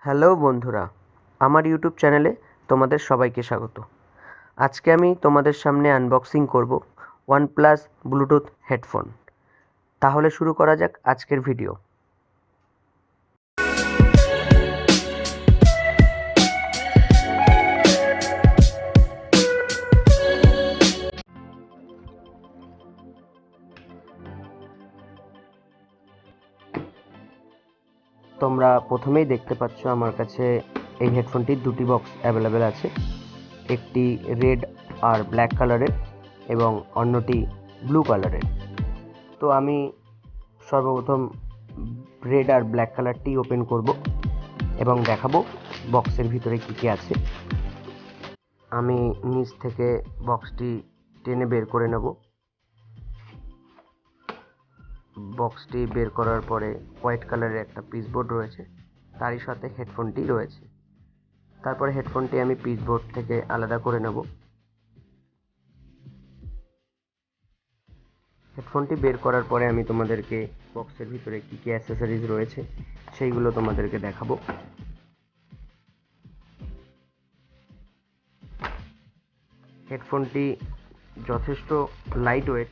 Hello বন্ধুরা, আমার YouTube চ্যানেলে তোমাদের সবাইকে স্বাগত। আজকে আমি তোমাদের সামনে আনবক্সিং করব OnePlus ব্লুটুথ হেডফোন। তাহলে শুরু করা যাক আজকের ভিডিও। তোমরা প্রথমেই দেখতে পাচ্ছ আমার কাছে এই হেডফোনটির দুটি বক্স অ্যাভেলেবেল আছে, একটি রেড আর ব্ল্যাক কালারের এবং অন্যটি ব্লু কালারের। তো আমি সর্বপ্রথম রেড আর ব্ল্যাক কালারটি ওপেন করব এবং দেখাবো বক্সের ভিতরে কী কী আছে। আমি নিচ থেকে বক্সটি টেনে বের করে নেব। বক্সটি বের করার পরে হোয়াইট কালারের একটা পিসবোর্ড রয়েছে, তারই সাথে হেডফোনটি রয়েছে। তারপরে হেডফোনটি আমি পিসবোর্ড থেকে আলাদা করে নেব। হেডফোনটি বের করার পরে আমি তোমাদেরকে বক্সের ভিতরে কী কী অ্যাক্সেসরিজ রয়েছে সেইগুলো তোমাদেরকে দেখাবো। হেডফোনটি যথেষ্ট লাইট ওয়েট।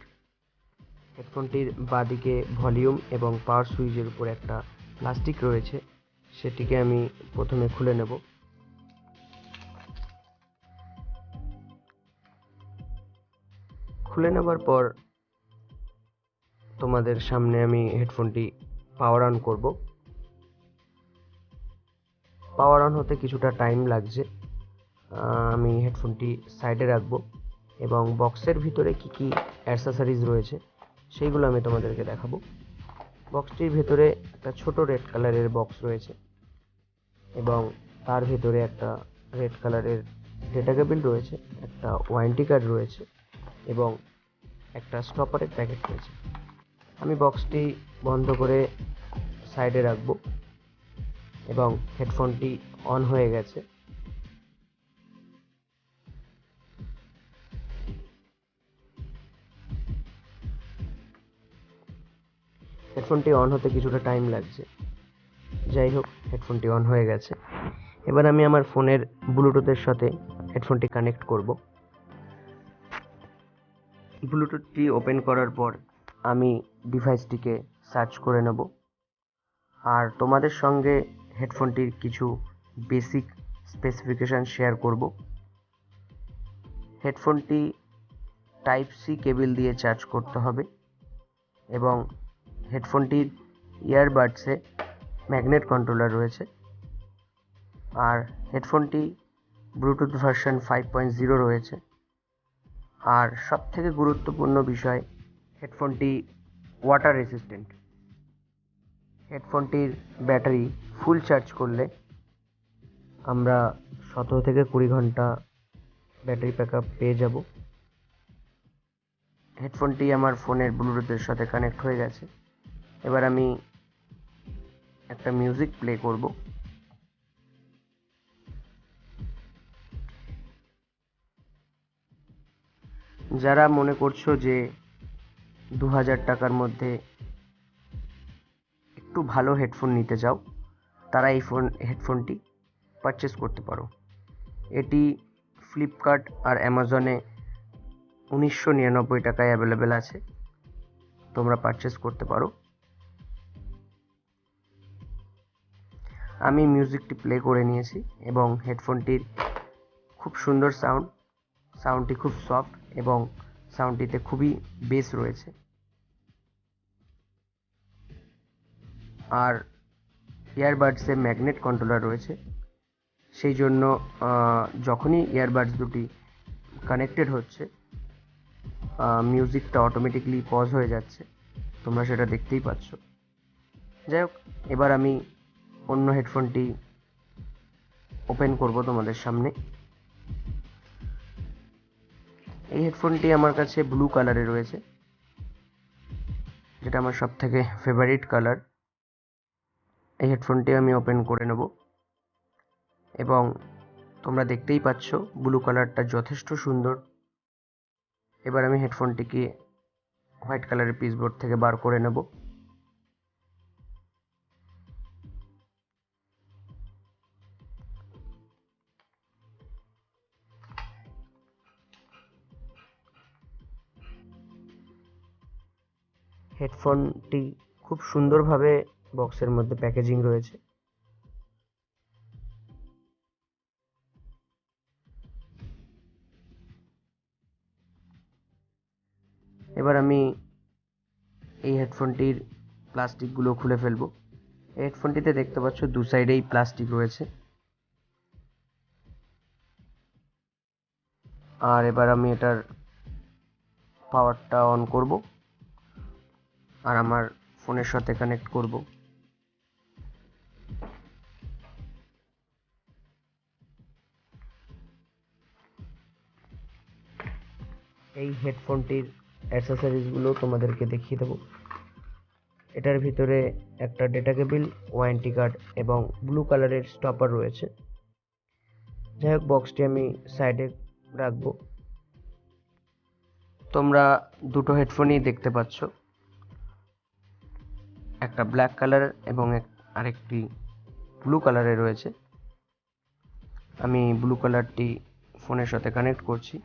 হেডফোনটির বাঁদিকে ভলিউম এবং পাওয়ার সুইচের উপর একটা প্লাস্টিক রয়েছে, সেটিকে আমি প্রথমে খুলে নেব। খুলে নেবার পর তোমাদের সামনে আমি হেডফোনটি পাওয়ার অন করব। পাওয়ার অন হতে কিছুটা টাইম লাগছে। আমি হেডফোনটি সাইডে রাখবো এবং বক্সের ভিতরে কি কি অ্যাক্সেসরিজ রয়েছে সেইগুলো আমি তোমাদেরকে দেখাবো। বক্সটির ভেতরে একটা ছোট রেড কালারের বক্স রয়েছে এবং তার ভেতরে একটা রেড কালারের ডেটা কেবল রয়েছে, একটা ওয়ারেন্টি কার্ড রয়েছে এবং একটা স্টপারের প্যাকেট রয়েছে। আমি বক্সটি বন্ধ করে সাইডে রাখবো এবং হেডফোনটি অন হয়ে গেছে। হেডফোনটি অন হতে কিছুটা টাইম লাগছে, যাই হোক হেডফোনটি অন হয়ে গেছে। এবার আমি আমার ফোনের ব্লুটুথের সাথে হেডফোনটি কানেক্ট করব। ব্লুটুথটি ওপেন করার পর আমি ডিভাইসটিকে সার্চ করে নেব আর তোমাদের সঙ্গে হেডফোনটির কিছু বেসিক স্পেসিফিকেশান শেয়ার করব। হেডফোনটি টাইপ সি কেবল দিয়ে চার্জ করতে হবে এবং হেডফোনটির ইয়ারবাডসে ম্যাগনেট কন্ট্রোলার রয়েছে আর হেডফোনটি ব্লুটুথ ভার্সন 5.0 রয়েছে। আর সবথেকে গুরুত্বপূর্ণ বিষয়, হেডফোনটি ওয়াটার রেসিস্ট্যান্ট। হেডফোনটির ব্যাটারি ফুল চার্জ করলে আমরা 17 থেকে 20 ঘন্টা ব্যাটারি ব্যাকআপ পেয়ে যাব। হেডফোনটি আমার ফোনের ব্লুটুথের সাথে কানেক্ট হয়ে গেছে। এবার আমি একটা মিউজিক প্লে করব। যারা মনে করছো যে 2000 টাকার মধ্যে একটু ভালো হেডফোন নিতে চাও, তারা এই হেডফোনটি পারচেস করতে পারো। এটি ফ্লিপকার্ট আর অ্যামাজনে 1999 টাকায় অ্যাভেলেবেল আছে, তোমরা পারচেস করতে পারো। আমি মিউজিকটি প্লে করে নিয়েছি এবং হেডফোনটির খুব সুন্দর সাউন্ডটি খুব সফট এবং সাউন্ডটিতে খুবই বেস রয়েছে। আর ইয়ারবাডসে ম্যাগনেট কন্ট্রোলার রয়েছে, সেই জন্য যখনই ইয়ারবাডস দুটি কানেক্টেড হচ্ছে মিউজিকটা অটোমেটিকলি পজ হয়ে যাচ্ছে, তোমরা সেটা দেখতেই পাচ্ছ। যাই হোক, এবার আমি অন্য হেডফোনটি ওপেন করব তোমাদের সামনে। এই হেডফোনটি আমার কাছে ব্লু কালারে রয়েছে, যেটা আমার সব থেকে ফেভারিট কালার। এই হেডফোনটি আমি ওপেন করে নেব এবং তোমরা দেখতেই পাচ্ছ ব্লু কালারটা যথেষ্ট সুন্দর। এবার আমি হেডফোনটিকে হোয়াইট কালারের পিসবোর্ড থেকে বার করে নেব। হেডফোনটি খুব সুন্দরভাবে বক্সের মধ্যে প্যাকেজিং রয়েছে। এবার আমি এই হেডফোনটির প্লাস্টিকগুলো খুলে ফেলবো। এই হেডফোনটিতে দেখতে পাচ্ছ দু সাইডেই প্লাস্টিক রয়েছে। আর এবার আমি এটার পাওয়ারটা অন করব আর আমার ফোনের সাথে কানেক্ট করব। এই হেডফোনটির অ্যাক্সেসরিজগুলো তোমাদেরকে দেখিয়ে দেবো। এটার ভিতরে একটা ডেটা কেবিল, ওয়ারেন্টি কার্ড এবং ব্লু কালারের স্টপার রয়েছে। যাই হোক, বক্সটি আমি সাইডে রাখবো। তোমরা দুটো হেডফোনই দেখতে পাচ্ছ, একটা ব্ল্যাক কালার এবং আরেকটি ব্লু কালারে রয়েছে। আমি ব্লু কালারটি ফোনের সাথে কানেক্ট করছি।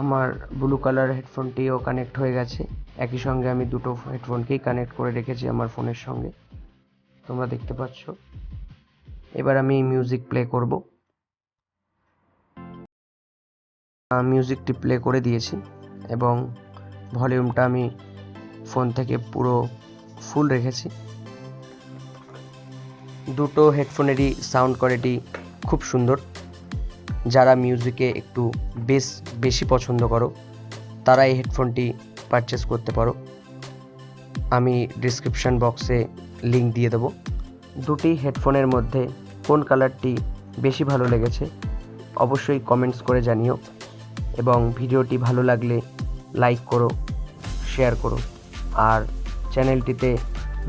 আমার ব্লু কালার হেডফোনটিও কানেক্ট হয়ে গেছে। একই সঙ্গে আমি দুটো হেডফোনকেই কানেক্ট করে রেখেছি আমার ফোনের সঙ্গে, তোমরা দেখতে পাচ্ছ। এবার আমি মিউজিক প্লে করব। মিউজিকটি প্লে করে দিয়েছি এবং ভলিউমটা আমি ফোন থেকে পুরো ফুল রেখেছি। দুটো হেডফোনেরই সাউন্ড কোয়ালিটি খুব সুন্দর। যারা মিউজিকে একটু বেশি পছন্দ করো তারা এই হেডফোনটি পারচেস করতে পারো। আমি ডিসক্রিপশন বক্সে লিঙ্ক দিয়ে দেবো। দুটি হেডফোনের মধ্যে কোন কালারটি বেশি ভালো লেগেছে অবশ্যই কমেন্টস করে জানিও, এবং ভিডিওটি ভালো লাগলে লাইক করো, শেয়ার করো, আর চ্যানেলটিতে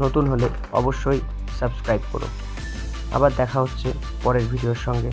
নতুন হলে অবশ্যই সাবস্ক্রাইব করো। আবার দেখা হচ্ছে পরের ভিডিওর সঙ্গে।